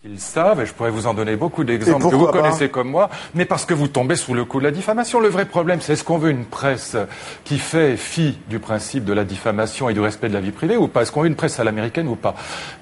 Ils savent, et je pourrais vous en donner beaucoup d'exemples que vous connaissez comme moi, mais parce que vous tombez sous le coup de la diffamation. Le vrai problème, c'est est-ce qu'on veut une presse qui fait fi du principe de la diffamation et du respect de la vie privée ou pas? Est-ce qu'on veut une presse à l'américaine ou pas?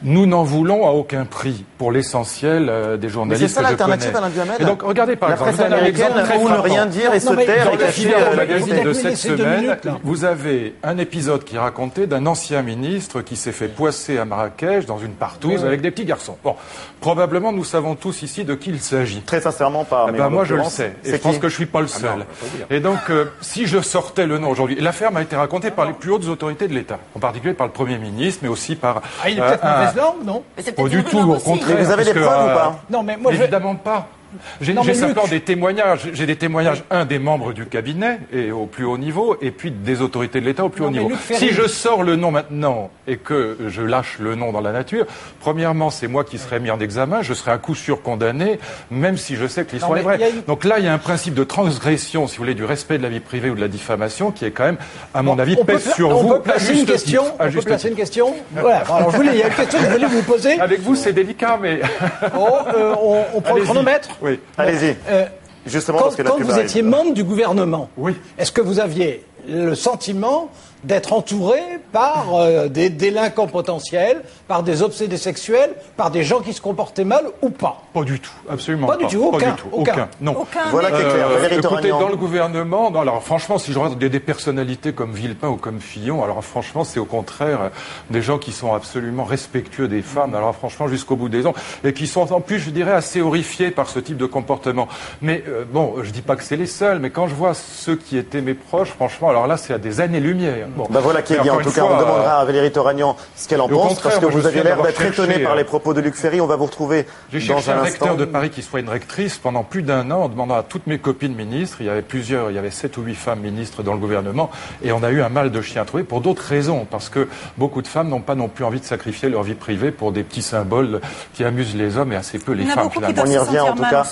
Nous n'en voulons à aucun prix pour l'essentiel des journalistes que je connais. C'est ça l'alternative, Alain Duhamel. Et donc, regardez par exemple, la presse américaine où ne rien dire et se taire et cacher le magazine de cette semaine, vous avez un épisode qui racontait d'un ancien ministre qui s'est fait poisser à Marrakech dans une partouze avec des petits garçons. Bon, probablement, nous savons tous ici de qui il s'agit. Très sincèrement, pas. Moi, je le sais. Et je pense que je suis pas le seul. Et donc, si je sortais le nom aujourd'hui, l'affaire m'a été racontée par les plus hautes autorités de l'État, en particulier par le Premier ministre, mais aussi par. Ah, il est peut-être mauvaise langue, non? Pas du tout, au contraire. Mais vous avez des preuves ou pas? Non, mais moi, évidemment pas. J'ai simplement des témoignages. J'ai des témoignages, des membres du cabinet et au plus haut niveau, et puis des autorités de l'État au plus haut niveau. Si je sors le nom maintenant et que je lâche le nom dans la nature, premièrement, c'est moi qui serai mis en examen, je serai à coup sûr condamné, même si je sais que l'histoire est vraie. Donc là, il y a un principe de transgression, si vous voulez, du respect de la vie privée ou de la diffamation, qui est quand même, à mon avis, pèse sur vous. On peut placer une question. Voilà. Alors, il y a une question que je voulais vous poser. Avec vous, c'est délicat, mais. On prend le chronomètre. Oui, allez-y. Justement, parce que quand vous étiez membre du gouvernement, oui. Est-ce que vous aviez le sentiment d'être entouré par des délinquants potentiels, par des obsédés sexuels, par des gens qui se comportaient mal ou pas? Pas du tout, absolument pas. Pas du tout, aucun. Non. Voilà qui est clair. Écoutez, dans le gouvernement, alors franchement, si je regarde des personnalités comme Villepin ou comme Fillon, alors franchement, c'est au contraire des gens qui sont absolument respectueux des femmes, alors franchement, jusqu'au bout des ongles, et qui sont en plus, je dirais, assez horrifiés par ce type de comportement. Mais bon, je dis pas que c'est les seuls, mais quand je vois ceux qui étaient mes proches, franchement, alors là, c'est à des années-lumière. Bon. Voilà qui est bien. En tout cas, on demandera à Valérie Toragnan ce qu'elle en pense, parce que vous aviez l'air d'être étonné par les propos de Luc Ferry. On va vous retrouver J'ai cherché un recteur de Paris qui soit une rectrice pendant plus d'1 an en demandant à toutes mes copines ministres. Il y avait 7 ou 8 femmes ministres dans le gouvernement, et on a eu un mal de chien à trouver pour d'autres raisons, parce que beaucoup de femmes n'ont pas non plus envie de sacrifier leur vie privée pour des petits symboles qui amusent les hommes et assez peu les femmes. On y revient en tout cas.